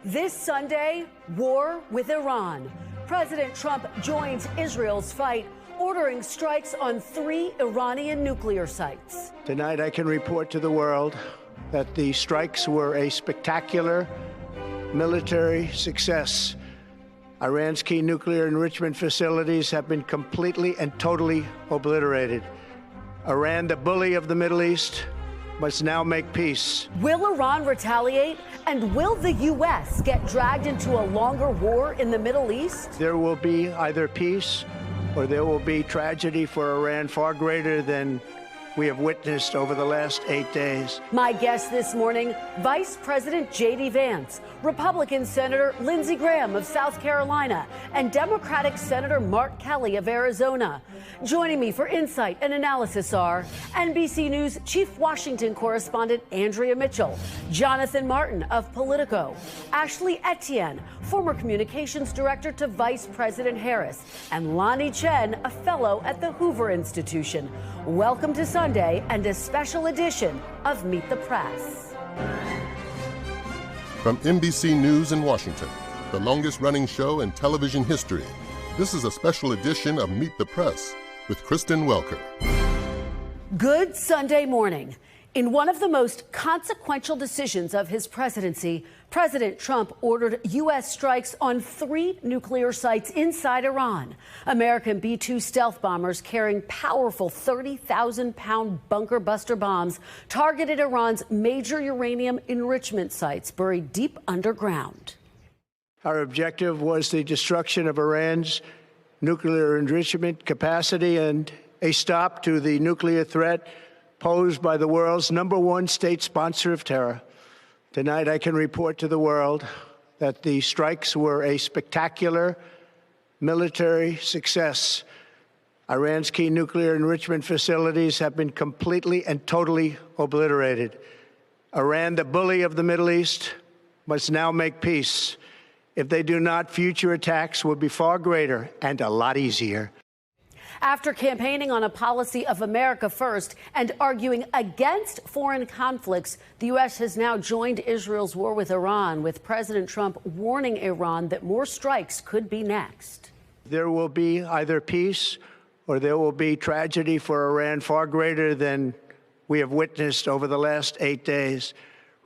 This Sunday, war with Iran. President Trump joins Israel's fight, ordering strikes on 3 Iranian nuclear sites. Tonight, I can report to the world that the strikes were a spectacular military success. Iran's key nuclear enrichment facilities have been completely and totally obliterated. Iran, the bully of the Middle East, must now make peace. Will Iran retaliate? And will the U.S. get dragged into a longer war in the Middle East? There will be either peace or there will be tragedy for Iran far greater than we have witnessed over the last 8 days. My guest this morning, Vice President JD Vance, Republican Senator Lindsey Graham of South Carolina, and Democratic Senator Mark Kelly of Arizona. Joining me for insight and analysis are NBC News Chief Washington Correspondent Andrea Mitchell, Jonathan Martin of Politico, Ashley Etienne, former Communications Director to Vice President Harris, and Lanhee Chen, a fellow at the Hoover Institution. Welcome to Sunday and a special edition of Meet the Press. From NBC News in Washington, the longest-running show in television history, this is a special edition of Meet the Press with Kristen Welker. Good Sunday morning. In one of the most consequential decisions of his presidency, President Trump ordered U.S. strikes on 3 nuclear sites inside Iran. American B-2 stealth bombers carrying powerful 30,000-pound bunker buster bombs targeted Iran's major uranium enrichment sites buried deep underground. Our objective was the destruction of Iran's nuclear enrichment capacity and a stop to the nuclear threat posed by the world's #1 state sponsor of terror. Tonight, I can report to the world that the strikes were a spectacular military success. Iran's key nuclear enrichment facilities have been completely and totally obliterated. Iran, the bully of the Middle East, must now make peace. If they do not, future attacks will be far greater and a lot easier. After campaigning on a policy of America first and arguing against foreign conflicts, the U.S. has now joined Israel's war with Iran, with President Trump warning Iran that more strikes could be next. There will be either peace or there will be tragedy for Iran far greater than we have witnessed over the last 8 days.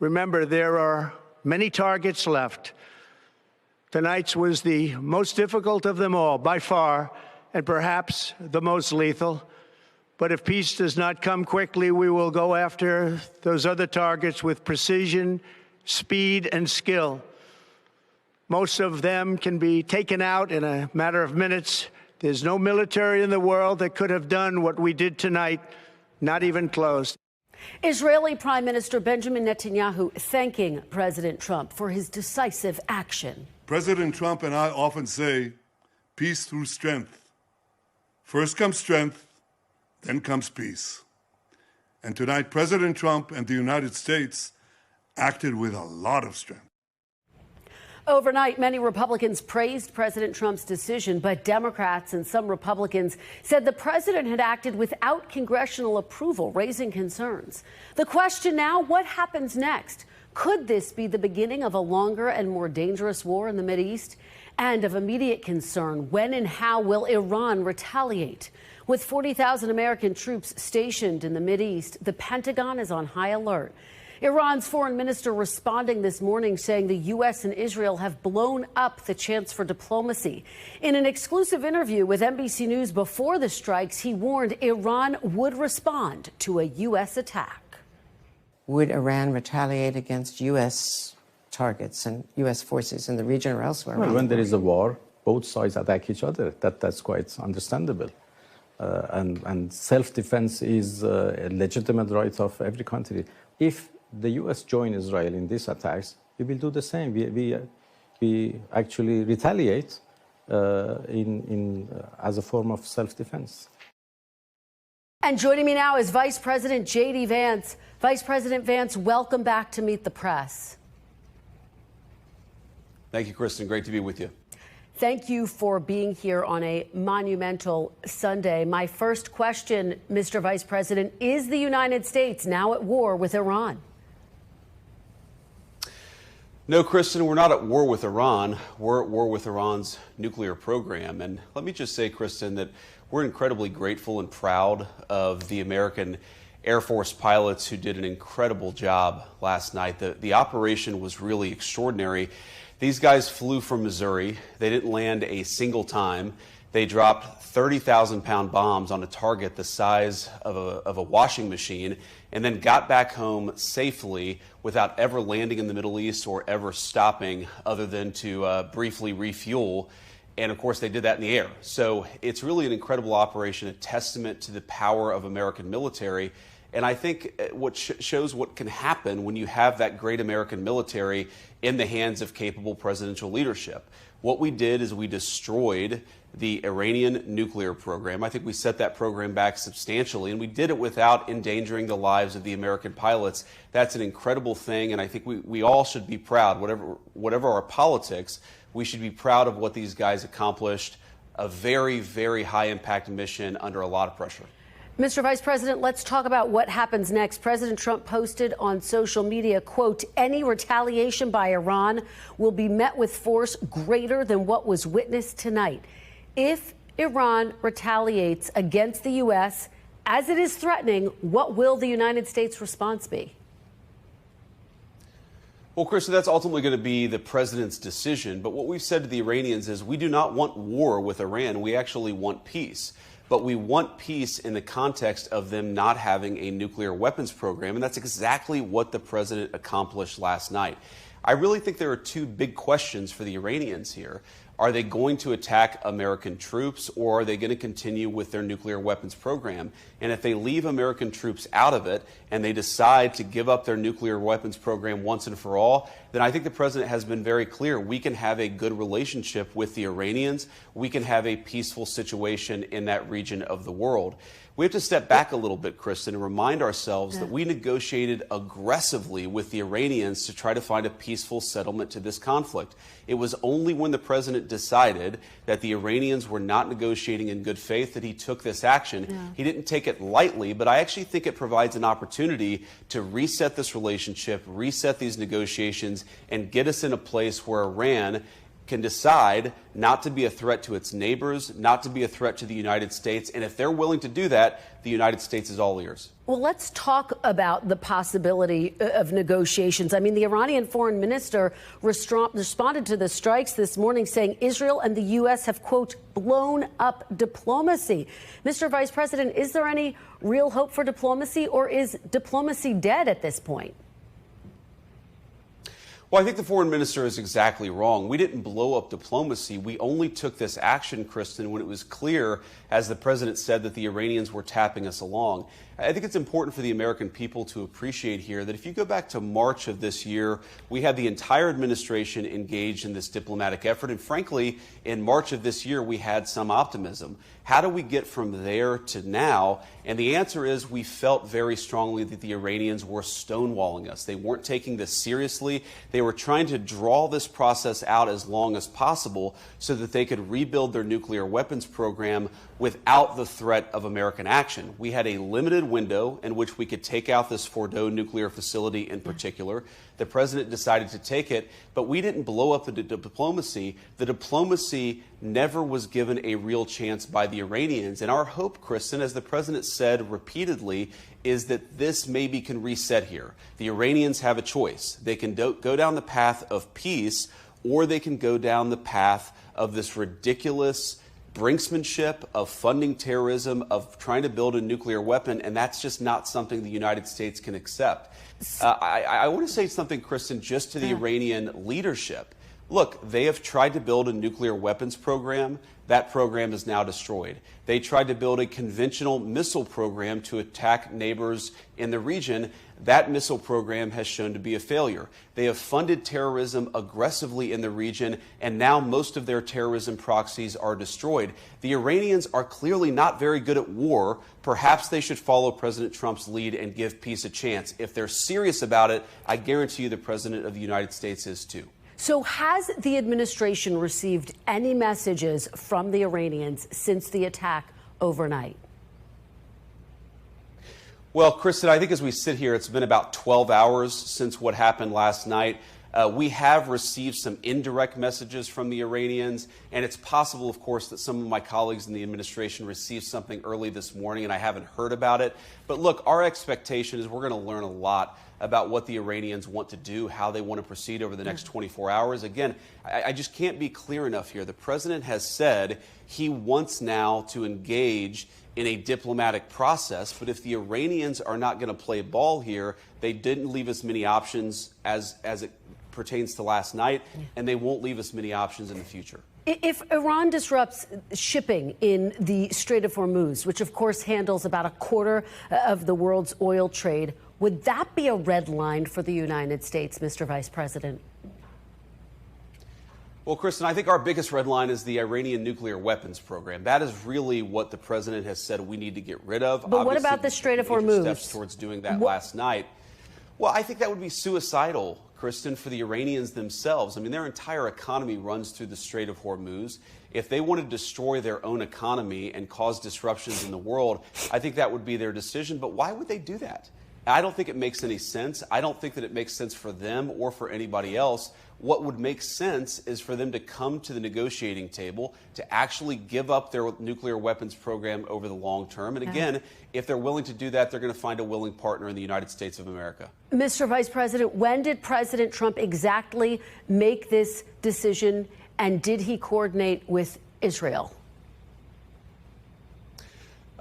Remember, there are many targets left. Tonight's was the most difficult of them all, by far, and perhaps the most lethal. But if peace does not come quickly, we will go after those other targets with precision, speed, and skill. Most of them can be taken out in a matter of minutes. There's no military in the world that could have done what we did tonight, not even close. Israeli Prime Minister Benjamin Netanyahu thanking President Trump for his decisive action. President Trump and I often say, peace through strength. First comes strength, then comes peace. And tonight, President Trump and the United States acted with a lot of strength. Overnight, many Republicans praised President Trump's decision, but Democrats and some Republicans said the president had acted without congressional approval, raising concerns. The question now, what happens next? Could this be the beginning of a longer and more dangerous war in the Mideast? And of immediate concern, when and how will Iran retaliate? With 40,000 American troops stationed in the Mideast, the Pentagon is on high alert. Iran's foreign minister responding this morning, saying the U.S. and Israel have blown up the chance for diplomacy. In an exclusive interview with NBC News before the strikes, he warned Iran would respond to a U.S. attack. Would Iran retaliate against U.S. targets and U.S. forces in the region or elsewhere? Well, when there is a war, both sides attack each other. That's quite understandable. And self-defense is a legitimate right of every country. If the U.S. join Israel in these attacks, we will do the same. We actually retaliate as a form of self-defense. And joining me now is Vice President JD Vance. Vice President Vance, welcome back to Meet the Press. Thank you, Kristen. Great to be with you. Thank you for being here on a monumental Sunday. My first question, Mr. Vice President, is the United States now at war with Iran? No, Kristen, we're not at war with Iran. We're at war with Iran's nuclear program. And let me just say, Kristen, that we're incredibly grateful and proud of the American Air Force pilots who did an incredible job last night. The operation was really extraordinary. These guys flew from Missouri. They didn't land a single time. They dropped 30,000-pound bombs on a target the size of a washing machine and then got back home safely without ever landing in the Middle East or ever stopping other than to briefly refuel. And of course, they did that in the air. So it's really an incredible operation, a testament to the power of American military. And I think what shows what can happen when you have that great American military in the hands of capable presidential leadership. What we did is we destroyed the Iranian nuclear program. I think we set that program back substantially, and we did it without endangering the lives of the American pilots. That's an incredible thing, and I think we all should be proud. Whatever our politics, we should be proud of what these guys accomplished, a very, very high-impact mission under a lot of pressure. Mr. Vice President, let's talk about what happens next. President Trump posted on social media, quote, "Any retaliation by Iran will be met with force greater than what was witnessed tonight." If Iran retaliates against the U.S., as it is threatening, what will the United States response be? Well, Kristen, that's ultimately going to be the president's decision. But what we've said to the Iranians is we do not want war with Iran. We actually want peace. But we want peace in the context of them not having a nuclear weapons program. And that's exactly what the president accomplished last night. I really think there are two big questions for the Iranians here. Are they going to attack American troops, or are they going to continue with their nuclear weapons program? And if they leave American troops out of it and they decide to give up their nuclear weapons program once and for all, then I think the president has been very clear. We can have a good relationship with the Iranians. We can have a peaceful situation in that region of the world. We have to step back a little bit, Kristen, and remind ourselves that we negotiated aggressively with the Iranians to try to find a peaceful settlement to this conflict. It was only when the president decided that the Iranians were not negotiating in good faith that he took this action. He didn't take it lightly, but I actually think it provides an opportunity to reset this relationship, reset these negotiations, and get us in a place where Iran can decide not to be a threat to its neighbors, not to be a threat to the United States. And if they're willing to do that, the United States is all ears. Well, let's talk about the possibility of negotiations. I mean, the Iranian foreign minister responded to the strikes this morning, saying Israel and the U.S. have, quote, blown up diplomacy. Mr. Vice President, is there any real hope for diplomacy, or is diplomacy dead at this point? Well, I think the foreign minister is exactly wrong. We didn't blow up diplomacy. We only took this action, Kristen, when it was clear, as the president said, that the Iranians were tapping us along. I think it's important for the American people to appreciate here that if you go back to March of this year, we had the entire administration engaged in this diplomatic effort. And frankly, in March of this year, we had some optimism. How do we get from there to now? And the answer is we felt very strongly that the Iranians were stonewalling us. They weren't taking this seriously. They were trying to draw this process out as long as possible so that they could rebuild their nuclear weapons program without the threat of American action. We had a limited window in which we could take out this Fordo nuclear facility in particular. The president decided to take it, but we didn't blow up the diplomacy. The diplomacy never was given a real chance by the Iranians. And our hope, Kristen, as the president said repeatedly, is that this maybe can reset here. The Iranians have a choice. They can go down the path of peace, or they can go down the path of this ridiculous brinksmanship, of funding terrorism, of trying to build a nuclear weapon, and that's just not something the United States can accept. I want to say something, Kristen, just to the Iranian leadership. Look, they have tried to build a nuclear weapons program. That program is now destroyed. They tried to build a conventional missile program to attack neighbors in the region. That missile program has shown to be a failure. They have funded terrorism aggressively in the region, and now most of their terrorism proxies are destroyed. The Iranians are clearly not very good at war. Perhaps they should follow President Trump's lead and give peace a chance. If they're serious about it, I guarantee you the President of the United States is too. So has the administration received any messages from the Iranians since the attack overnight? Well, Kristen, I think as we sit here, it's been about 12 hours since what happened last night. We have received some indirect messages from the Iranians, and it's possible, of course, that some of my colleagues in the administration received something early this morning, and I haven't heard about it. But look, our expectation is we're going to learn a lot about what the Iranians want to do, how they want to proceed over the next 24 hours. Again, I just can't be clear enough here. The president has said he wants now to engage in a diplomatic process, but if the Iranians are not going to play ball here, they didn't leave us many options as it pertains to last night, and they won't leave us many options in the future. If Iran disrupts shipping in the Strait of Hormuz, which of course handles about a quarter of the world's oil trade, would that be a red line for the United States, Mr. Vice President? Well, Kristen, I think our biggest red line is the Iranian nuclear weapons program. That is really what the president has said we need to get rid of. But obviously, what about the Strait of Hormuz? Steps towards doing that last night. Well, I think that would be suicidal, Kristen, for the Iranians themselves. I mean, their entire economy runs through the Strait of Hormuz. If they want to destroy their own economy and cause disruptions in the world, I think that would be their decision. But why would they do that? I don't think it makes any sense. I don't think that it makes sense for them or for anybody else. What would make sense is for them to come to the negotiating table, to actually give up their nuclear weapons program over the long term. And again, if they're willing to do that, they're going to find a willing partner in the United States of America. Mr. Vice President, when did President Trump exactly make this decision, and did he coordinate with Israel?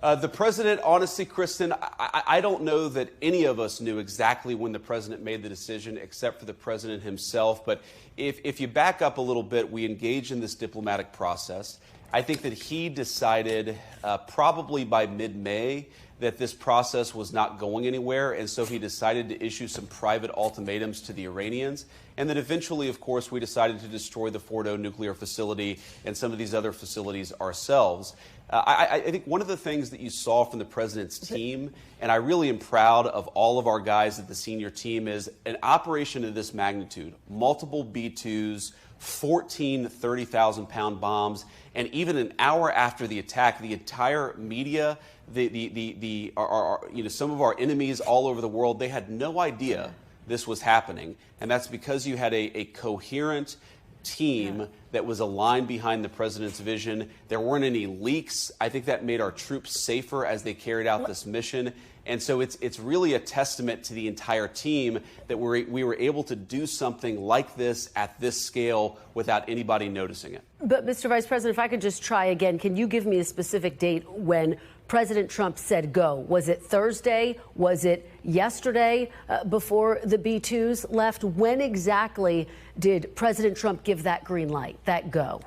The president, honestly, Kristen, I don't know that any of us knew exactly when the president made the decision, except for the president himself. But if you back up a little bit, we engaged in this diplomatic process. I think that he decided probably by mid-May that this process was not going anywhere, and so he decided to issue some private ultimatums to the Iranians. And then eventually, of course, we decided to destroy the Fordo nuclear facility and some of these other facilities ourselves. I think one of the things that you saw from the president's team, and I really am proud of all of our guys at the senior team, is an operation of this magnitude, multiple B-2s, 14 30,000-pound bombs, and even an hour after the attack, the entire media, some of our enemies all over the world, they had no idea this was happening. And that's because you had a coherent team that was aligned behind the president's vision. There weren't any leaks. I think that made our troops safer as they carried out this mission. And so it's really a testament to the entire team that we were able to do something like this at this scale without anybody noticing it. But, Mr. Vice President, if I could just try again, can you give me a specific date when President Trump said go? Was it Thursday? Was it yesterday before the B-2s left? When exactly did President Trump give that green light, that go?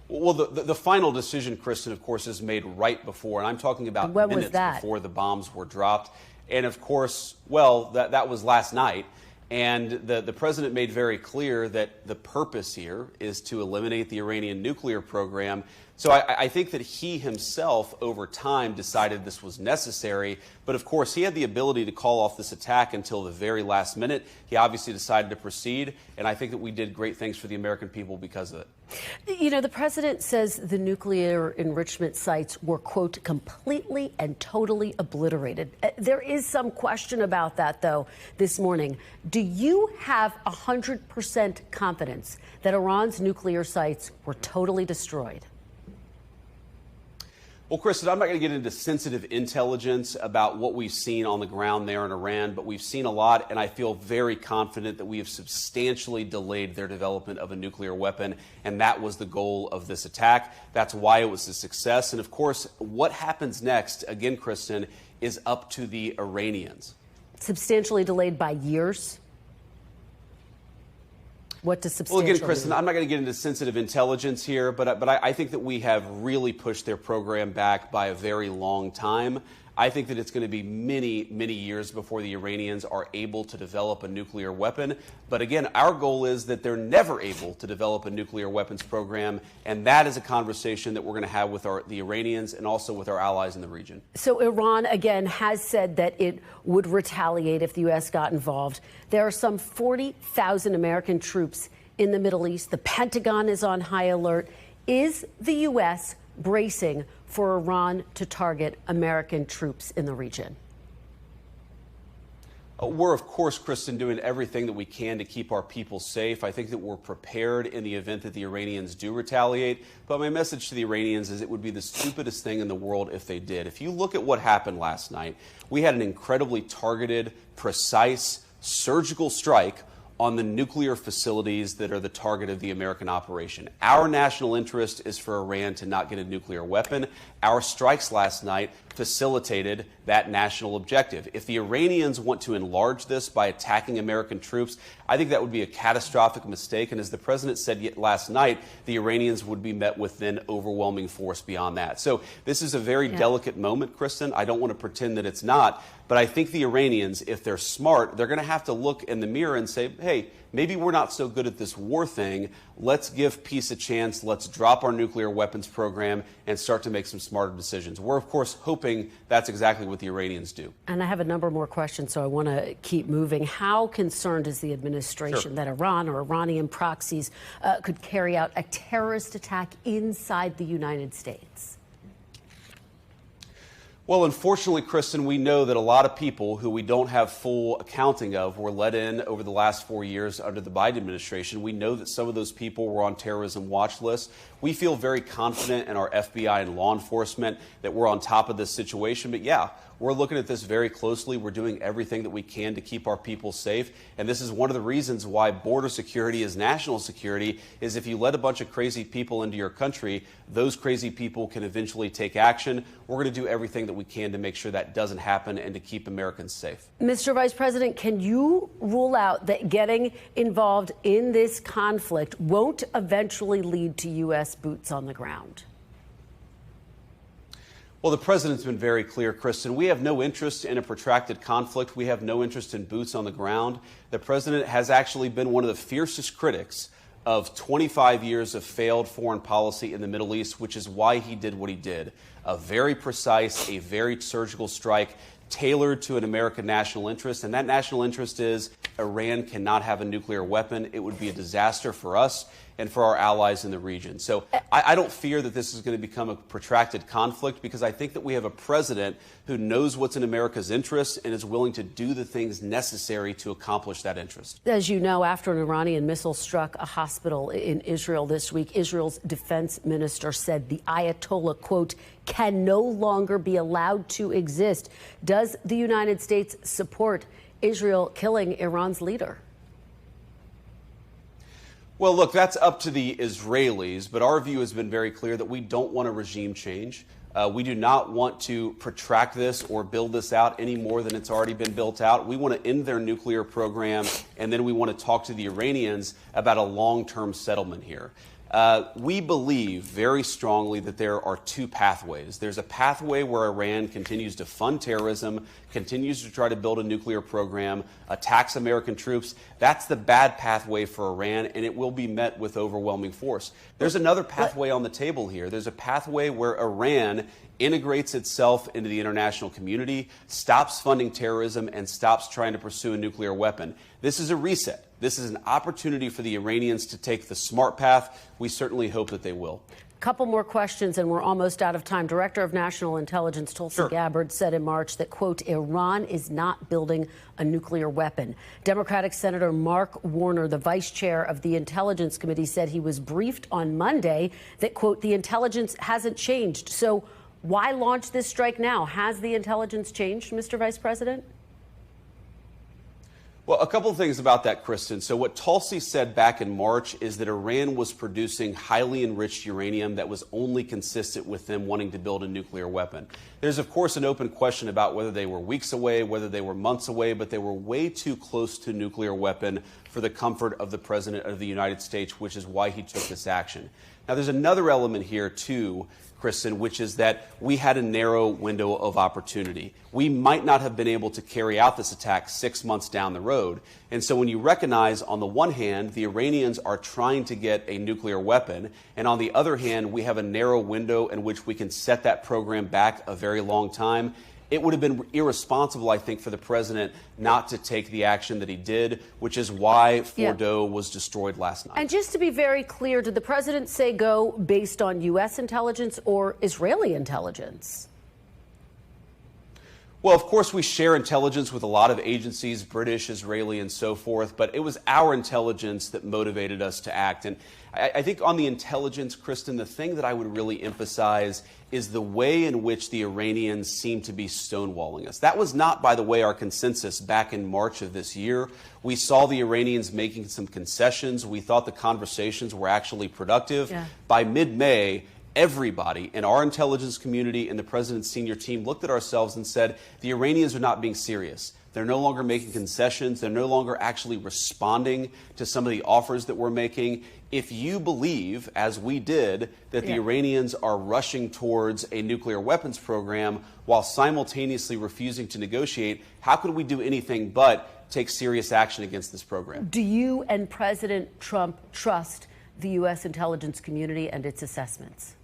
Well, the final decision, Kristen, of course, is made right before, and I'm talking about minutes before the bombs were dropped. And of course, well, that was last night. And the president made very clear that the purpose here is to eliminate the Iranian nuclear program. So I think that he himself, over time, decided this was necessary. But of course, he had the ability to call off this attack until the very last minute. He obviously decided to proceed. And I think that we did great things for the American people because of it. You know, the president says the nuclear enrichment sites were, quote, completely and totally obliterated. There is some question about that, though, this morning. Do you have 100% confidence that Iran's nuclear sites were totally destroyed? Well, Kristen, I'm not going to get into sensitive intelligence about what we've seen on the ground there in Iran, but we've seen a lot, and I feel very confident that we have substantially delayed their development of a nuclear weapon, and that was the goal of this attack. That's why it was a success. And, of course, what happens next, again, Kristen, is up to the Iranians. Delayed by years? What does substantial Well, again, Kristen, I'm not going to get into sensitive intelligence here, but I think that we have really pushed their program back by a very long time. I think that it's going to be many, many years before the Iranians are able to develop a nuclear weapon. But again, our goal is that they're never able to develop a nuclear weapons program, and that is a conversation that we're going to have with the Iranians and also with our allies in the region. So Iran, again, has said that it would retaliate if the U.S. got involved. There are some 40,000 American troops in the Middle East. The Pentagon is on high alert. Is the U.S. bracing for Iran to target American troops in the region? We're, of course, Kristen, doing everything that we can to keep our people safe. I think that we're prepared in the event that the Iranians do retaliate. But my message to the Iranians is it would be the stupidest thing in the world if they did. If you look at what happened last night, we had an incredibly targeted, precise, surgical strike on the nuclear facilities that are the target of the American operation. Our national interest is for Iran to not get a nuclear weapon. Our strikes last night facilitated that national objective. If the Iranians want to enlarge this by attacking American troops, I think that would be a catastrophic mistake. And as the president said last night, the Iranians would be met with then overwhelming force beyond that. So this is a very delicate moment, Kristen. I don't want to pretend that it's not. But I think the Iranians, if they're smart, they're going to have to look in the mirror and say, hey, maybe we're not so good at this war thing. Let's give peace a chance. Let's drop our nuclear weapons program and start to make some smarter decisions. We're, of course, hoping that's exactly what the Iranians do. And I have a number more questions, so I want to keep moving. How concerned is the administration that Iran or Iranian proxies could carry out a terrorist attack inside the United States? Well, unfortunately, Kristen, we know that a lot of people who we don't have full accounting of were let in over the last 4 years under the Biden administration. We know that some of those people were on terrorism watch lists. We feel very confident in our FBI and law enforcement that we're on top of this situation. But yeah, we're looking at this very closely. We're doing everything that we can to keep our people safe. And this is one of the reasons why border security is national security, is if you let a bunch of crazy people into your country, those crazy people can eventually take action. We're going to do everything that we can to make sure that doesn't happen and to keep Americans safe. Mr. Vice President, can you rule out that getting involved in this conflict won't eventually lead to U.S. boots on the ground? Well, the president's been very clear, Kristen. We have no interest in a protracted conflict. We have no interest in boots on the ground. The president has actually been one of the fiercest critics of 25 years of failed foreign policy in the Middle East, which is why he did what he did. A very precise, a very surgical strike tailored to an American national interest. And that national interest is Iran cannot have a nuclear weapon. It would be a disaster for us and for our allies in the region. So I don't fear that this is going to become a protracted conflict, because I think that we have a president who knows what's in America's interest and is willing to do the things necessary to accomplish that interest. As you know, after an Iranian missile struck a hospital in Israel this week, Israel's defense minister said the Ayatollah, quote, can no longer be allowed to exist. Does the United States support Israel killing Iran's leader? Well, look, that's up to the Israelis, but our view has been very clear that we don't want a regime change. We do not want to protract this or build this out any more than it's already been built out. We want to end their nuclear program, and then we want to talk to the Iranians about a long-term settlement here. We believe very strongly that there are two pathways. There's a pathway where Iran continues to fund terrorism, continues to try to build a nuclear program, attacks American troops. That's the bad pathway for Iran, and it will be met with overwhelming force. There's another pathway on the table here. There's a pathway where Iran integrates itself into the international community, stops funding terrorism, and stops trying to pursue a nuclear weapon. This is a reset. This is an opportunity for the Iranians to take the smart path. We certainly hope that they will. Couple more questions, and we're almost out of time. Director of National Intelligence Tulsi Gabbard said in March that, quote, Iran is not building a nuclear weapon. Democratic Senator Mark Warner, the vice chair of the Intelligence Committee, said he was briefed on Monday that, quote, the intelligence hasn't changed. So why launch this strike now? Has the intelligence changed, Mr. Vice President? Well, a couple of things about that, Kristen. So what Tulsi said back in March is that Iran was producing highly enriched uranium that was only consistent with them wanting to build a nuclear weapon. There's, of course, an open question about whether they were weeks away, whether they were months away, but they were way too close to a nuclear weapon for the comfort of the President of the United States, which is why he took this action. Now, there's another element here, too, Kristen, which is that we had a narrow window of opportunity. We might not have been able to carry out this attack 6 months down the road. And so when you recognize, on the one hand, the Iranians are trying to get a nuclear weapon, and on the other hand, we have a narrow window in which we can set that program back a very long time, it would have been irresponsible, I think, for the president not to take the action that he did, which is why Fordo was destroyed last night. And just to be very clear, did the president say go based on U.S. intelligence or Israeli intelligence? Well, of course, we share intelligence with a lot of agencies, British, Israeli, and so forth, but it was our intelligence that motivated us to act. And I think on the intelligence, Kristen, the thing that I would really emphasize is the way in which the Iranians seem to be stonewalling us. That was not, by the way, our consensus back in March of this year. We saw the Iranians making some concessions. We thought the conversations were actually productive. Yeah. By mid-May, everybody in our intelligence community and the president's senior team looked at ourselves and said, the Iranians are not being serious. They're no longer making concessions. They're no longer actually responding to some of the offers that we're making. If you believe, as we did, that the Iranians are rushing towards a nuclear weapons program while simultaneously refusing to negotiate, how could we do anything but take serious action against this program? Do you and President Trump trust the U.S. intelligence community and its assessments?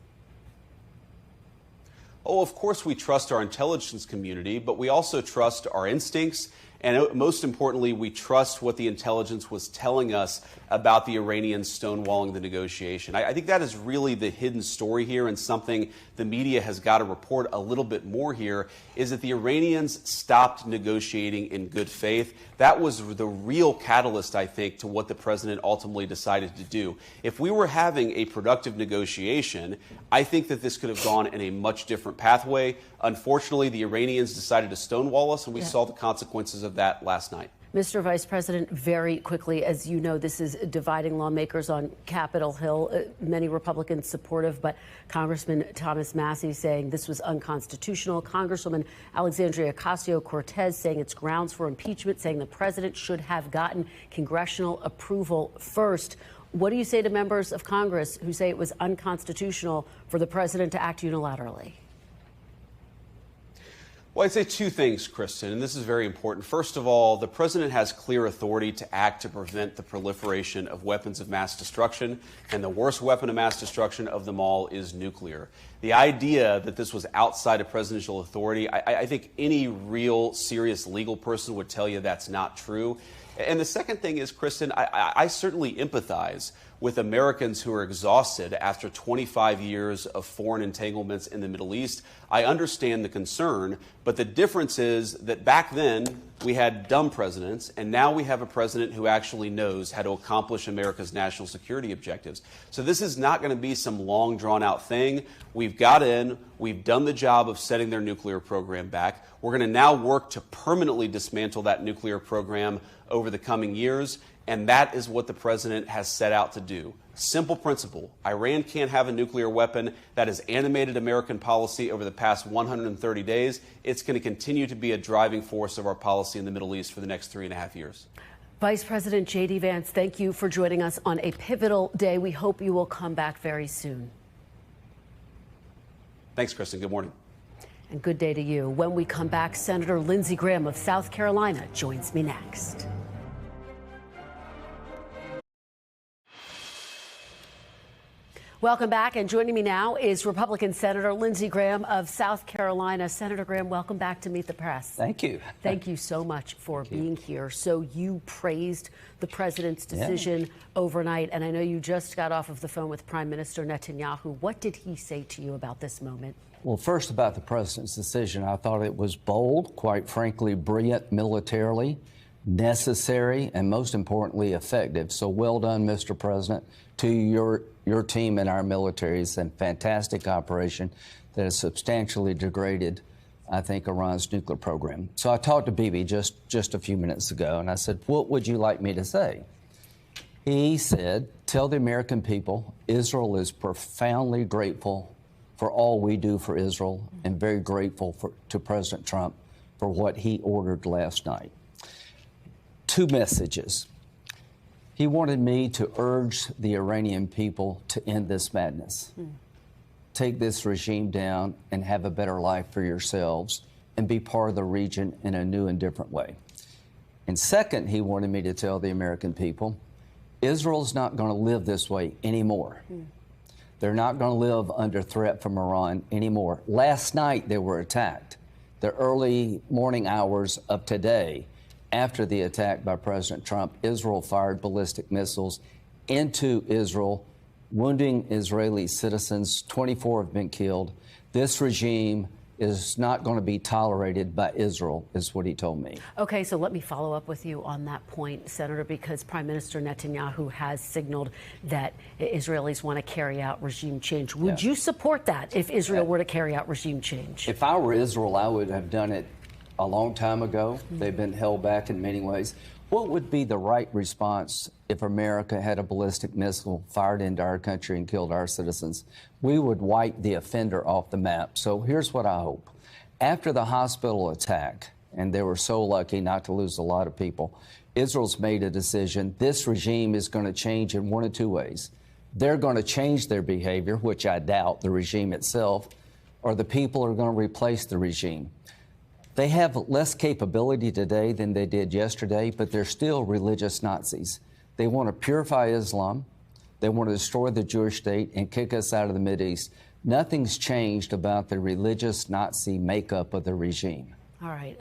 Oh, of course we trust our intelligence community, but we also trust our instincts. And most importantly, we trust what the intelligence was telling us about the Iranians stonewalling the negotiation. I think that is really the hidden story here, and something the media has got to report a little bit more here, is that the Iranians stopped negotiating in good faith. That was the real catalyst, I think, to what the president ultimately decided to do. If we were having a productive negotiation, I think that this could have gone in a much different pathway. Unfortunately, the Iranians decided to stonewall us, and we saw the consequences of that last night. Mr. Vice President, very quickly, as you know, this is dividing lawmakers on Capitol Hill. Many Republicans supportive, but Congressman Thomas Massie saying this was unconstitutional. Congresswoman Alexandria Ocasio-Cortez saying it's grounds for impeachment, saying the president should have gotten congressional approval first. What do you say to members of Congress who say it was unconstitutional for the president to act unilaterally? Well, I'd say two things, Kristen, and this is very important. First of all, the president has clear authority to act to prevent the proliferation of weapons of mass destruction, and the worst weapon of mass destruction of them all is nuclear. The idea that this was outside of presidential authority, I think any real serious legal person would tell you that's not true. And the second thing is, Kristen, I certainly empathize with Americans who are exhausted after 25 years of foreign entanglements in the Middle East. I understand the concern, but the difference is that back then we had dumb presidents, and now we have a president who actually knows how to accomplish America's national security objectives. So this is not going to be some long, drawn-out thing. We've got in, we've done the job of setting their nuclear program back. We're going to now work to permanently dismantle that nuclear program over the coming years, and that is what the president has set out to do. Simple principle. Iran can't have a nuclear weapon. That has animated American policy over the past 130 days. It's going to continue to be a driving force of our policy in the Middle East for the next 3.5 years. Vice President JD Vance, thank you for joining us on a pivotal day. We hope you will come back very soon. Thanks, Kristen. Good morning. And good day to you. When we come back, Senator Lindsey Graham of South Carolina joins me next. Welcome back, and joining me now is Republican Senator Lindsey Graham of South Carolina. Senator Graham, welcome back to Meet the Press. Thank you. Thank you so much for being here. So you praised the president's decision overnight, and I know you just got off of the phone with Prime Minister Netanyahu. What did he say to you about this moment? Well, first about the president's decision, I thought it was bold, quite frankly, brilliant militarily, necessary, and most importantly, effective. So well done, Mr. President, to your team and our military. It's a fantastic operation that has substantially degraded, I think, Iran's nuclear program. So I talked to Bibi just a few minutes ago, and I said, what would you like me to say? He said, tell the American people Israel is profoundly grateful for all we do for Israel and very grateful to President Trump for what he ordered last night. Two messages. He wanted me to urge the Iranian people to end this madness. Take this regime down and have a better life for yourselves and be part of the region in a new and different way. And second, he wanted me to tell the American people, Israel's not going to live this way anymore. They're not going to live under threat from Iran anymore. Last night they were attacked. The early morning hours of today, after the attack by President Trump, Israel fired ballistic missiles into Israel, wounding Israeli citizens. 24 have been killed. This regime is not going to be tolerated by Israel, is what he told me. Okay, so let me follow up with you on that point, Senator, because Prime Minister Netanyahu has signaled that Israelis want to carry out regime change. Would you support that if Israel were to carry out regime change? If I were Israel, I would have done it a long time ago. They've been held back in many ways. What would be the right response if America had a ballistic missile fired into our country and killed our citizens? We would wipe the offender off the map. So here's what I hope. After the hospital attack, and they were so lucky not to lose a lot of people, Israel's made a decision. This regime is going to change in one of two ways. They're going to change their behavior, which I doubt, the regime itself, or the people are going to replace the regime. They have less capability today than they did yesterday, but they're still religious Nazis. They want to purify Islam. They want to destroy the Jewish state and kick us out of the Mideast. Nothing's changed about the religious Nazi makeup of the regime. All right.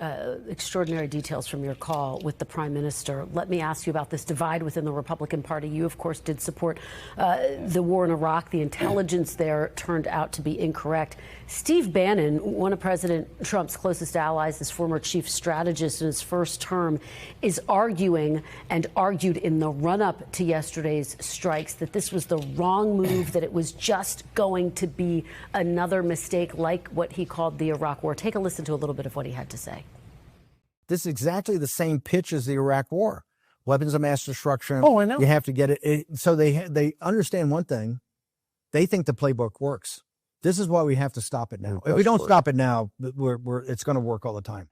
Extraordinary details from your call with the Prime Minister. Let me ask you about this divide within the Republican Party. You, of course, did support the war in Iraq. The intelligence there turned out to be incorrect. Steve Bannon, one of President Trump's closest allies, his former chief strategist in his first term, is arguing and argued in the run-up to yesterday's strikes that this was the wrong move, that it was just going to be another mistake like what he called the Iraq War. Take a listen to a little bit of what he had to say. This is exactly the same pitch as the Iraq War. Weapons of mass destruction. Oh, I know. You have to get it. So they understand one thing. They think the playbook works. This is why we have to stop it now. If we don't stop it now, it's going to work all the time.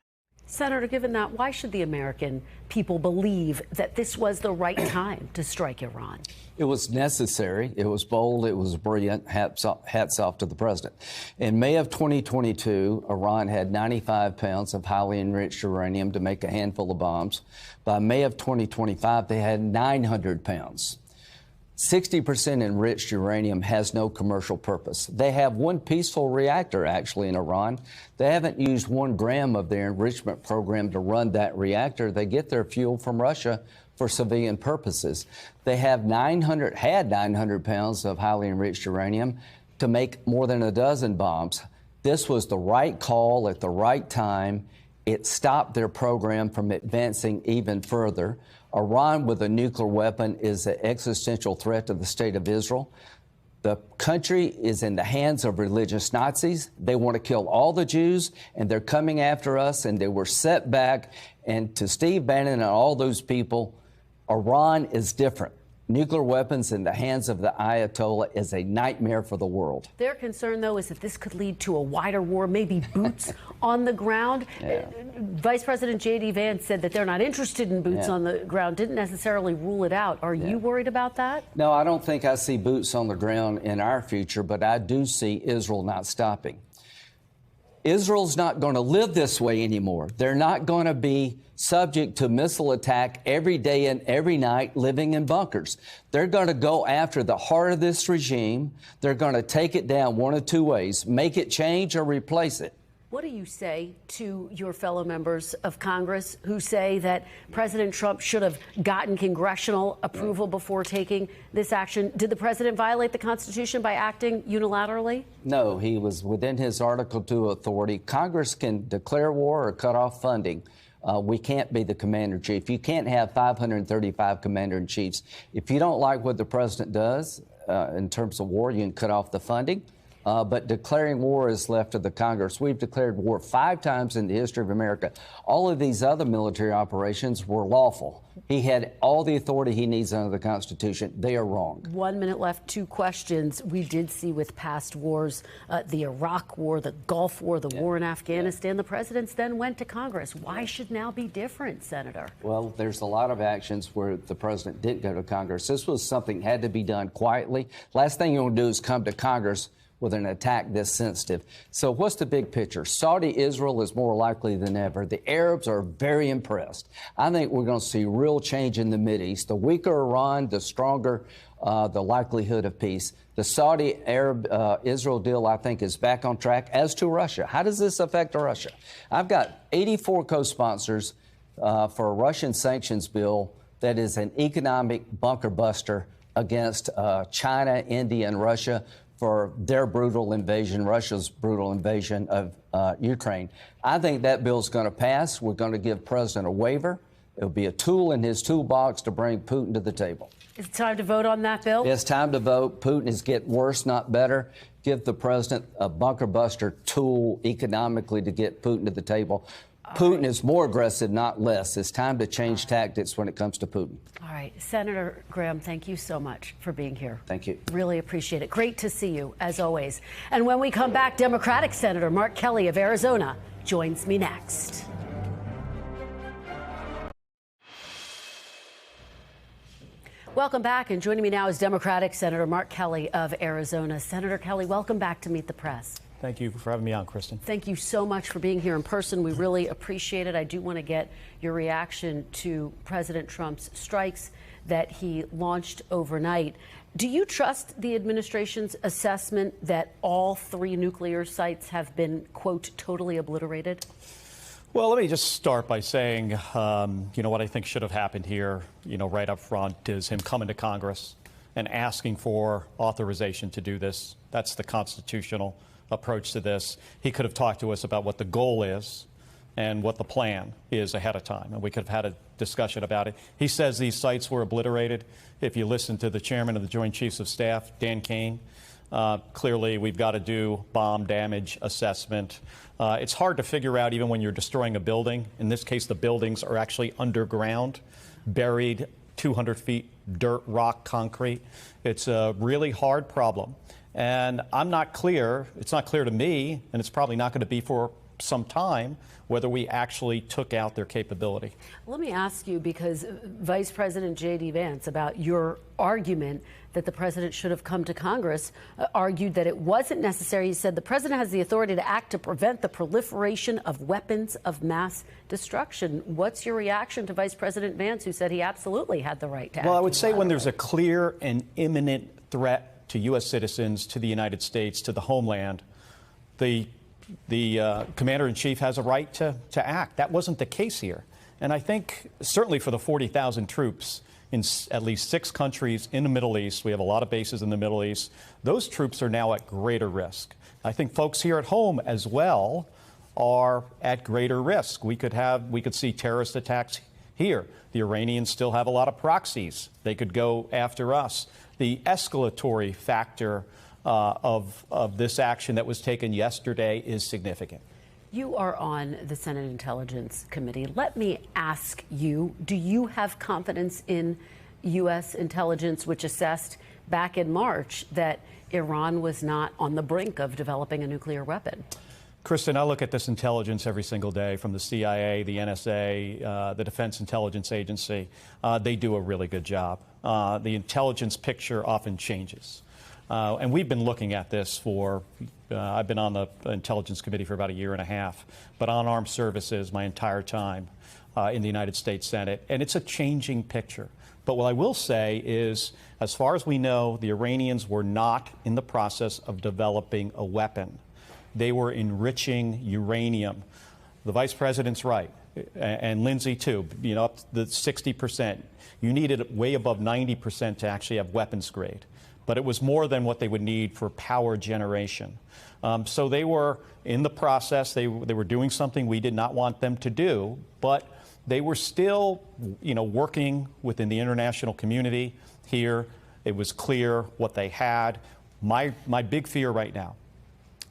Senator, given that, why should the American people believe that this was the right time to strike Iran? It was necessary. It was bold. It was brilliant. Hats off to the president. In May of 2022, Iran had 95 pounds of highly enriched uranium to make a handful of bombs. By May of 2025, they had 900 pounds. 60% enriched uranium has no commercial purpose. They have one peaceful reactor, actually, in Iran. They haven't used 1 gram of their enrichment program to run that reactor. They get their fuel from Russia for civilian purposes. They have 900 pounds of highly enriched uranium to make more than a dozen bombs. This was the right call at the right time. It stopped their program from advancing even further. Iran with a nuclear weapon is an existential threat to the state of Israel. The country is in the hands of religious Nazis. They want to kill all the Jews, and they're coming after us, and they were set back. And to Steve Bannon and all those people, Iran is different. Nuclear weapons in the hands of the Ayatollah is a nightmare for the world. Their concern, though, is that this could lead to a wider war, maybe boots on the ground. Yeah. Vice President JD Vance said that they're not interested in boots on the ground, didn't necessarily rule it out. Are you worried about that? No, I don't think I see boots on the ground in our future, but I do see Israel not stopping. Israel's not going to live this way anymore. They're not going to be subject to missile attack every day and every night living in bunkers. They're going to go after the heart of this regime. They're going to take it down one of two ways, make it change or replace it. What do you say to your fellow members of Congress who say that President Trump should have gotten congressional approval before taking this action? Did the president violate the Constitution by acting unilaterally? No, he was within his Article 2 authority. Congress can declare war or cut off funding. We can't be the commander-in-chief. You can't have 535 commander-in-chiefs. If you don't like what the president does in terms of war, you can cut off the funding. But declaring war is left to the Congress. We've declared war 5 times in the history of America. All of these other military operations were lawful. He had all the authority he needs under the Constitution. They are wrong. 1 minute left. 2 questions. We did see with past wars, the Iraq War, the Gulf War, the war in Afghanistan. The presidents then went to Congress. Why should now be different, Senator? Well, there's a lot of actions where the president didn't go to Congress. This was something that had to be done quietly. Last thing you want to do is come to Congress with an attack this sensitive. So what's the big picture? Saudi-Israel is more likely than ever. The Arabs are very impressed. I think we're going to see real change in the Mideast. The weaker Iran, the stronger the likelihood of peace. The Saudi-Arab-Israel deal, I think, is back on track, as to Russia. How does this affect Russia? I've got 84 co-sponsors for a Russian sanctions bill that is an economic bunker buster against China, India, and Russia. for their brutal invasion, Russia's brutal invasion of Ukraine. I think that bill's going to pass. We're going to give President a waiver. It'll be a tool in his toolbox to bring Putin to the table. Is it time to vote on that bill? It's time to vote. Putin is getting worse, not better. Give the president a bunker buster tool economically to get Putin to the table. Putin is more aggressive, not less. It's time to change tactics when it comes to Putin. All right. Senator Graham, thank you so much for being here. Thank you. Really appreciate it. Great to see you, as always. And when we come back, Democratic Senator Mark Kelly of Arizona joins me next. Welcome back, and joining me now is Democratic Senator Mark Kelly of Arizona. Senator Kelly, welcome back to Meet the Press. Thank you for having me on, Kristen. Thank you so much for being here in person. We really appreciate it. I do want to get your reaction to President Trump's strikes that he launched overnight. Do you trust the administration's assessment that all 3 nuclear sites have been, quote, totally obliterated? Well, let me just start by saying, what I think should have happened here, right up front is him coming to Congress and asking for authorization to do this. That's the constitutional approach to this. He could have talked to us about what the goal is and what the plan is ahead of time, and we could have had a discussion about it. He says these sites were obliterated. If you listen to the chairman of the Joint Chiefs of Staff, Dan Kane, clearly we've got to do bomb damage assessment. It's hard to figure out even when you're destroying a building. In this case, the buildings are actually underground, buried 200 feet, dirt, rock, concrete. It's a really hard problem. And I'm not clear, it's not clear to me, and it's probably not going to be for some time, whether we actually took out their capability. Let me ask you, because Vice President JD Vance, about your argument that the president should have come to Congress, argued that it wasn't necessary. He said the president has the authority to act to prevent the proliferation of weapons of mass destruction. What's your reaction to Vice President Vance, who said he absolutely had the right to act? Well, I would say when there's a clear and imminent threat to U.S. citizens, to the United States, to the homeland, the commander-in-chief has a right to act. That wasn't the case here. And I think certainly for the 40,000 troops in at least 6 countries in the Middle East, we have a lot of bases in the Middle East, those troops are now at greater risk. I think folks here at home as well are at greater risk. We could see terrorist attacks here. The Iranians still have a lot of proxies. They could go after us. The escalatory factor of this action that was taken yesterday is significant. You are on the Senate Intelligence Committee. Let me ask you, do you have confidence in U.S. intelligence, which assessed back in March that Iran was not on the brink of developing a nuclear weapon? Kristen, I look at this intelligence every single day, from the CIA, the NSA, the Defense Intelligence Agency. They do a really good job. The intelligence picture often changes. And we've been looking at this for, I've been on the Intelligence Committee for about a year and a half, but on armed services my entire time in the United States Senate. And it's a changing picture. But what I will say is, as far as we know, the Iranians were not in the process of developing a weapon. They were enriching uranium. The Vice President's right, and Lindsey too, up to the 60%. You needed way above 90% to actually have weapons grade. But it was more than what they would need for power generation. So they were in the process. They were doing something we did not want them to do, but they were still, working within the international community here. It was clear what they had. My big fear right now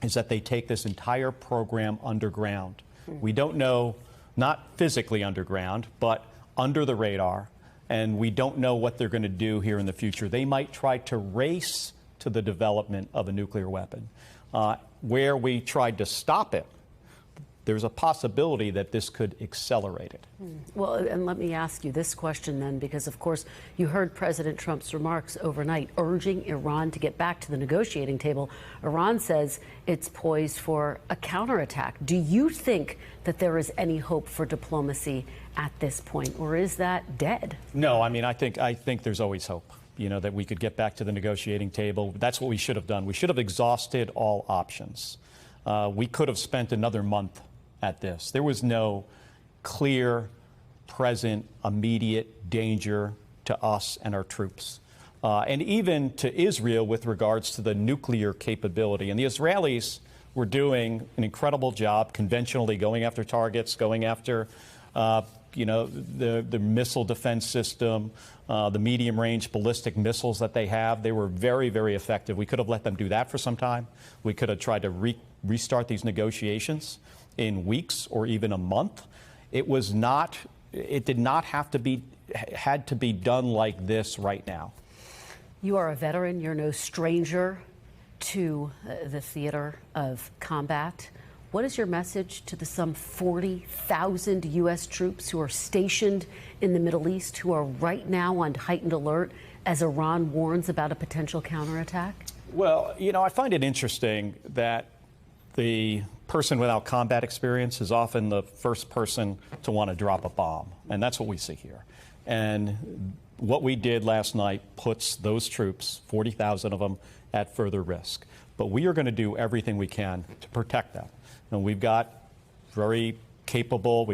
is that they take this entire program underground. We don't know, not physically underground, but under the radar. And we don't know what they're going to do here in the future. They might try to race to the development of a nuclear weapon. Where we tried to stop it, there's a possibility that this could accelerate it. Well, and let me ask you this question then, because of course you heard President Trump's remarks overnight urging Iran to get back to the negotiating table. Iran says it's poised for a counterattack. Do you think that there is any hope for diplomacy at this point, or is that dead? No, I think there's always hope, that we could get back to the negotiating table. That's what we should have done. We should have exhausted all options. We could have spent another month at this. There was no clear, present, immediate danger to us and our troops. and even to Israel with regards to the nuclear capability. And the Israelis were doing an incredible job conventionally going after targets, going after the missile defense system, the medium-range ballistic missiles that they have. They were very, very effective. We could have let them do that for some time. We could have tried to restart these negotiations in weeks or even a month. It did not have to be, had to be done like this right now. You are a veteran. You're no stranger to the theater of combat. What is your message to the some 40,000 U.S. troops who are stationed in the Middle East, who are right now on heightened alert as Iran warns about a potential counterattack? Well, I find it interesting that the person without combat experience is often the first person to want to drop a bomb. And that's what we see here. And what we did last night puts those troops, 40,000 of them, at further risk. But we are going to do everything we can to protect them. And we've got a very capable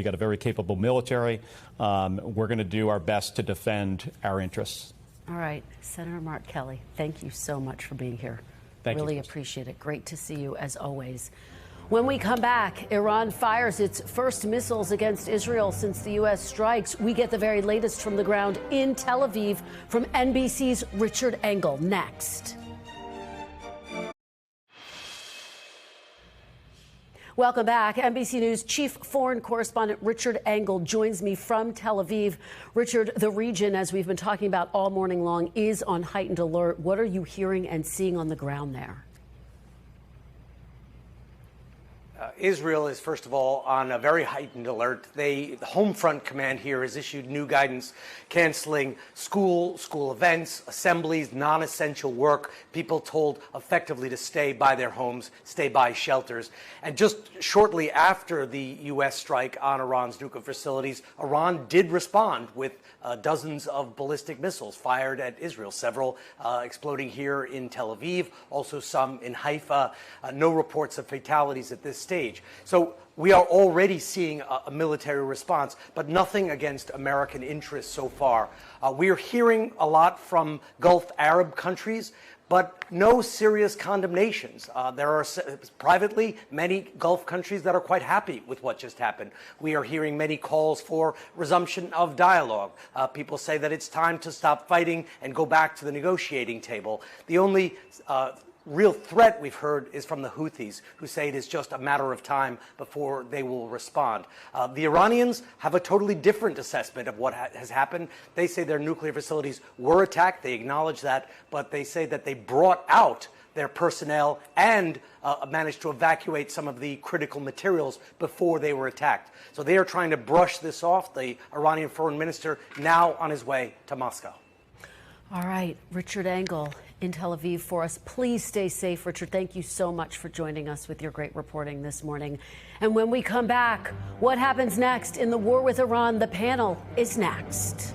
military. We're going to do our best to defend our interests. All right. Senator Mark Kelly, thank you so much for being here. Thank you. Really appreciate it. Great to see you as always. When we come back, Iran fires its first missiles against Israel since the U.S. strikes. We get the very latest from the ground in Tel Aviv from NBC's Richard Engel next. Welcome back. NBC News Chief Foreign Correspondent Richard Engel joins me from Tel Aviv. Richard, the region, as we've been talking about all morning long, is on heightened alert. What are you hearing and seeing on the ground there? Israel is, first of all, on a very heightened alert. The Home Front Command here has issued new guidance canceling school events, assemblies, non-essential work, people told effectively to stay by their homes, stay by shelters. And just shortly after the U.S. strike on Iran's nuclear facilities, Iran did respond with dozens of ballistic missiles fired at Israel, several exploding here in Tel Aviv, also some in Haifa. No reports of fatalities at this stage. So we are already seeing a military response, but nothing against American interests so far. We are hearing a lot from Gulf Arab countries, but no serious condemnations. There are privately many Gulf countries that are quite happy with what just happened. We are hearing many calls for resumption of dialogue. People say that it's time to stop fighting and go back to the negotiating table. The only real threat we've heard is from the Houthis, who say it is just a matter of time before they will respond. The Iranians have a totally different assessment of what has happened. They say their nuclear facilities were attacked. They acknowledge that, but they say that they brought out their personnel and managed to evacuate some of the critical materials before they were attacked. So they are trying to brush this off. The Iranian foreign minister now on his way to Moscow. All right, Richard Engel in Tel Aviv for us. Please stay safe, Richard. Thank you so much for joining us with your great reporting this morning. And when we come back, what happens next in the war with Iran? The panel is next.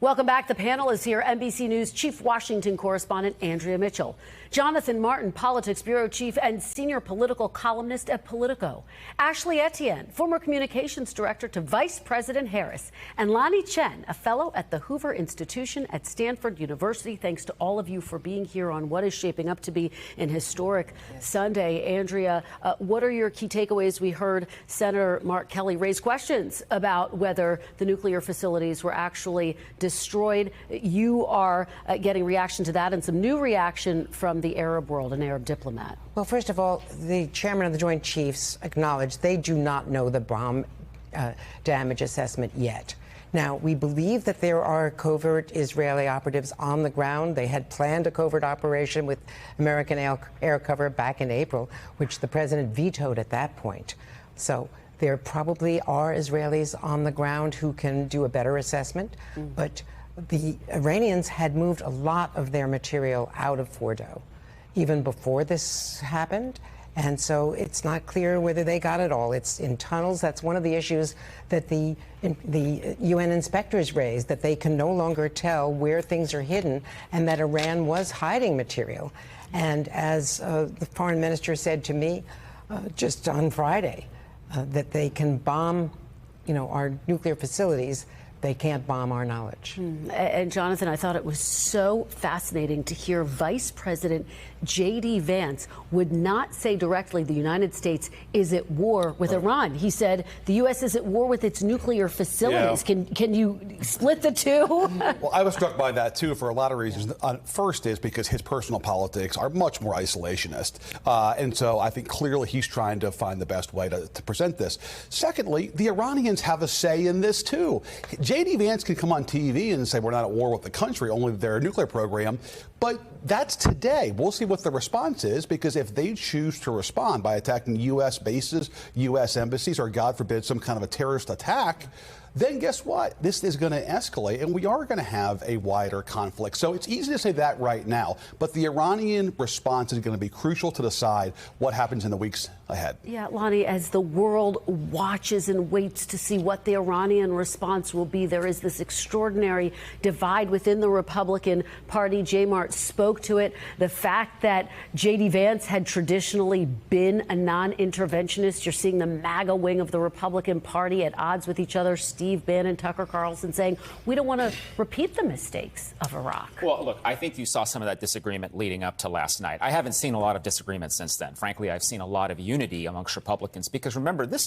Welcome back. The panel is here. NBC News Chief Washington Correspondent Andrea Mitchell, Jonathan Martin, Politics Bureau Chief and Senior Political Columnist at Politico, Ashley Etienne, former Communications Director to Vice President Harris, and Lanhee Chen, a fellow at the Hoover Institution at Stanford University. Thanks to all of you for being here on what is shaping up to be an historic Sunday. Andrea, what are your key takeaways? We heard Senator Mark Kelly raise questions about whether the nuclear facilities were actually destroyed. You are getting reaction to that and some new reaction from the Arab world, an Arab diplomat. Well, first of all, the chairman of the Joint Chiefs acknowledged they do not know the bomb damage assessment yet. Now, we believe that there are covert Israeli operatives on the ground. They had planned a covert operation with American air cover back in April, which the president vetoed at that point. So there probably are Israelis on the ground who can do a better assessment, but the Iranians had moved a lot of their material out of Fordo even before this happened, and so it's not clear whether they got it all. It's in tunnels. That's one of the issues that the UN inspectors raised, that they can no longer tell where things are hidden and that Iran was hiding material. And as the foreign minister said to me just on Friday, that they can bomb our nuclear facilities, they can't bomb our knowledge. And Jonathan, I thought it was so fascinating to hear Vice President JD Vance would not say directly the United States is at war with Iran. He said the U.S. is at war with its nuclear facilities. Yeah. Can you split the two? Well, I was struck by that, too, for a lot of reasons. First is because his personal politics are much more isolationist. And so I think clearly he's trying to find the best way to present this. Secondly, the Iranians have a say in this, too. J.D. Vance can come on TV and say we're not at war with the country, only their nuclear program. But that's today. We'll see what the response is, because if they choose to respond by attacking U.S. bases, U.S. embassies, or, God forbid, some kind of a terrorist attack, then guess what? This is going to escalate, and we are going to have a wider conflict. So it's easy to say that right now, but the Iranian response is going to be crucial to decide what happens in the weeks ahead. Yeah, Lanhee, as the world watches and waits to see what the Iranian response will be, there is this extraordinary divide within the Republican Party. J. Mart spoke to it. The fact that J.D. Vance had traditionally been a non-interventionist, you're seeing the MAGA wing of the Republican Party at odds with each other. Steve Bannon, Tucker Carlson saying we don't want to repeat the mistakes of Iraq. Well, look, I think you saw some of that disagreement leading up to last night. I haven't seen a lot of disagreement since then. Frankly, I've seen a lot of unity amongst Republicans, because remember, this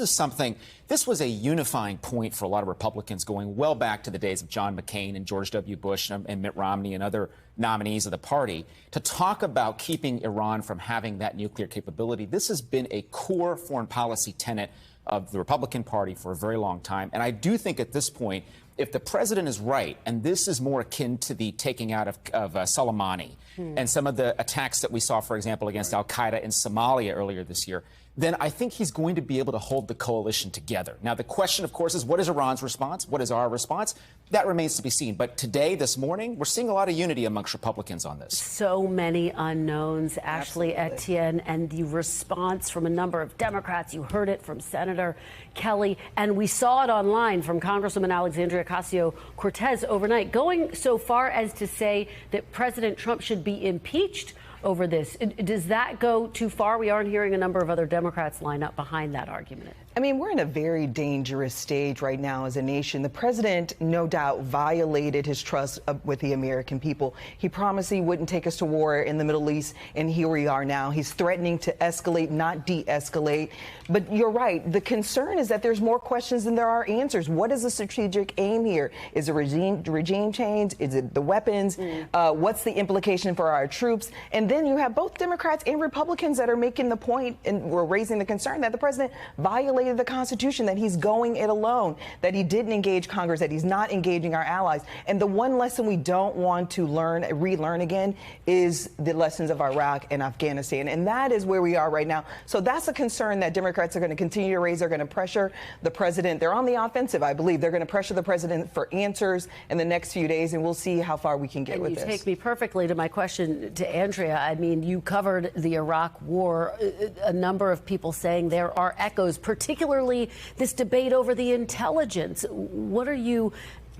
was a unifying point for a lot of Republicans going well back to the days of John McCain and George W. Bush and Mitt Romney and other nominees of the party, to talk about keeping Iran from having that nuclear capability. This has been a core foreign policy tenet of the Republican Party for a very long time. And I do think at this point, if the president is right, and this is more akin to the taking out of Soleimani and some of the attacks that we saw, for example, against al-Qaeda in Somalia earlier this year, then I think he's going to be able to hold the coalition together. Now, the question, of course, is what is Iran's response? What is our response? That remains to be seen. But today, this morning, we're seeing a lot of unity amongst Republicans on this. So many unknowns, Ashley, Etienne, and the response from a number of Democrats. You heard it from Senator Kelly, and we saw it online from Congresswoman Alexandria Ocasio-Cortez overnight, going so far as to say that President Trump should be impeached over this. Does that go too far? We aren't hearing a number of other Democrats line up behind that argument. I mean, we're in a very dangerous stage right now as a nation. The president, no doubt, violated his trust with the American people. He promised he wouldn't take us to war in the Middle East, and here we are now. He's threatening to escalate, not de-escalate. But you're right. The concern is that there's more questions than there are answers. What is the strategic aim here? Is it regime change? Is it the weapons? What's the implication for our troops? And then you have both Democrats and Republicans that are making the point and were raising the concern that the president violated the Constitution, that he's going it alone, that he didn't engage Congress, that he's not engaging our allies. And the one lesson we don't want to relearn again is the lessons of Iraq and Afghanistan. And that is where we are right now. So that's a concern that Democrats are going to continue to raise. They're going to pressure the president. They're on the offensive, I believe. They're going to pressure the president for answers in the next few days, and we'll see how far we can get with this. You take me perfectly to my question to Andrea. I mean, you covered the Iraq war. A number of people saying there are echoes, particularly this debate over the intelligence. What are you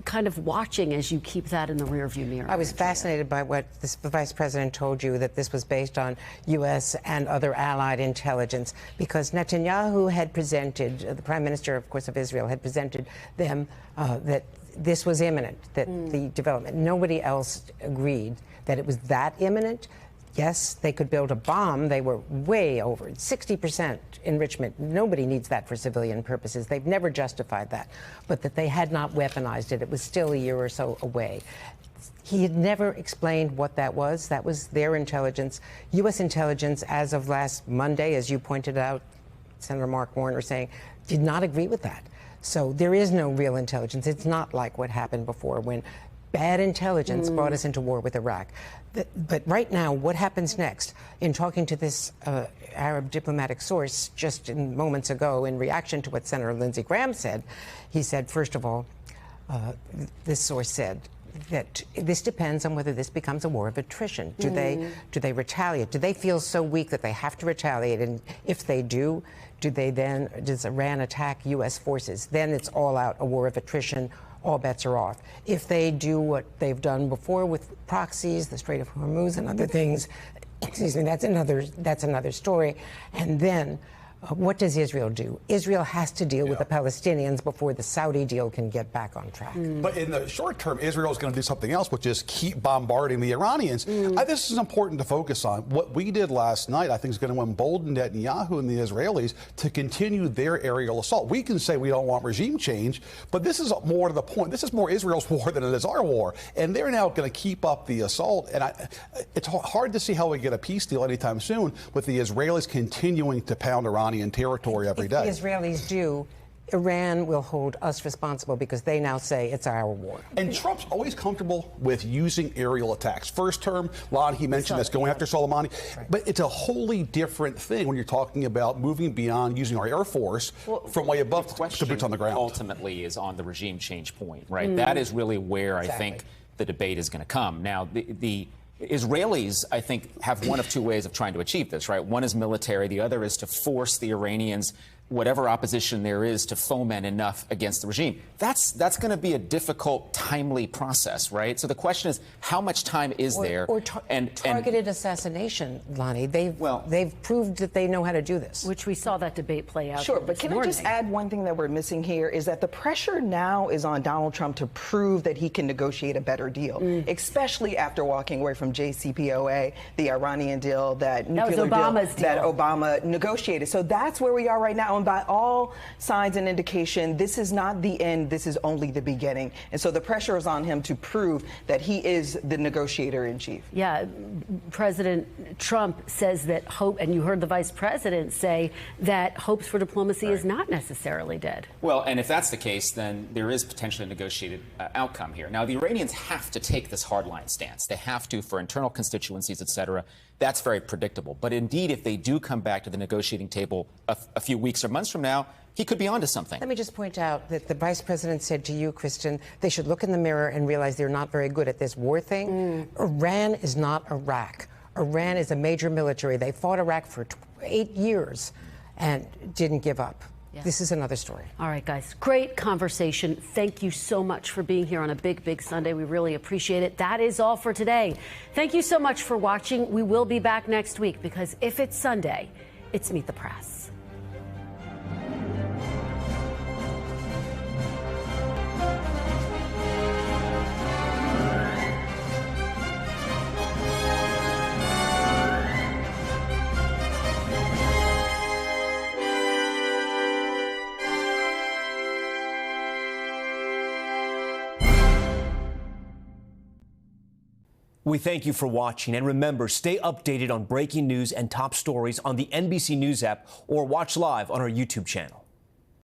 kind of watching as you keep that in the rearview mirror? I was fascinated by what the vice president told you, that this was based on U.S. and other allied intelligence, because Netanyahu had presented, the prime minister, of course, of Israel, had presented them that this was imminent, that the development. Nobody else agreed that it was that imminent. Yes, they could build a bomb. They were way over 60% enrichment. Nobody needs that for civilian purposes. They've never justified that. But that they had not weaponized it. It was still a year or so away. He had never explained what that was. That was their intelligence. U.S. intelligence, as of last Monday, as you pointed out, Senator Mark Warner saying, did not agree with that. So there is no real intelligence. It's not like what happened before when bad intelligence brought us into war with Iraq. But right now, what happens next? In talking to this Arab diplomatic source just moments ago, in reaction to what Senator Lindsey Graham said, he said, first of all, this source said that this depends on whether this becomes a war of attrition. Do they retaliate? Do they feel so weak that they have to retaliate? And if they do, does Iran attack U.S. forces? Then it's all out, a war of attrition. All bets are off. If they do what they've done before with proxies, the Strait of Hormuz and other things, excuse me, that's another story. And then What does Israel do? Israel has to deal with the Palestinians before the Saudi deal can get back on track. But in the short term, Israel is going to do something else, which is keep bombarding the Iranians. This is important to focus on. What we did last night, I think, is going to embolden Netanyahu and the Israelis to continue their aerial assault. We can say we don't want regime change, but this is more to the point. This is more Israel's war than it is our war. And they're now going to keep up the assault. And it's hard to see how we get a peace deal anytime soon with the Israelis continuing to pound Iranian territory every day. If the Israelis do, Iran will hold us responsible because they now say it's our war. And Trump's always comfortable with using aerial attacks. First term, Lanhee mentioned this, going after Soleimani. Right. But it's a wholly different thing when you're talking about moving beyond using our Air Force from way above to boots on the ground. Ultimately is on the regime change point, right? That is really where I think the debate is going to come. Now, the Israelis, I think, have one of two ways of trying to achieve this, right? One is military. The other is to force the Iranians, whatever opposition there is, to foment enough against the regime. That's going to be a difficult, timely process, right? So the question is, how much time is there? Or targeted assassination, Lanhee. They've proved that they know how to do this. Which we saw that debate play out. Sure, but can I just add one thing that we're missing here is that the pressure now is on Donald Trump to prove that he can negotiate a better deal, especially after walking away from JCPOA, the Iranian deal, that nuclear deal that Obama negotiated. So that's where we are right now. And by all signs and indication, this is not the end. This is only the beginning. And so the pressure is on him to prove that he is the negotiator in chief. Yeah, President Trump says that hope, and you heard the vice president say that hopes for diplomacy is not necessarily dead. Well, and if that's the case, then there is potentially a negotiated outcome here. Now, the Iranians have to take this hardline stance. They have to for internal constituencies, et cetera. That's very predictable. But indeed, if they do come back to the negotiating table a few weeks or months from now, he could be onto something. Let me just point out that the vice president said to you, Kristen, they should look in the mirror and realize they're not very good at this war thing. Iran is not Iraq. Iran is a major military. They fought Iraq for 8 years and didn't give up. Yeah. This is another story. All right, guys. Great conversation. Thank you so much for being here on a big, big Sunday. We really appreciate it. That is all for today. Thank you so much for watching. We will be back next week because if it's Sunday, it's Meet the Press. We thank you for watching, and remember, stay updated on breaking news and top stories on the NBC News app or watch live on our YouTube channel.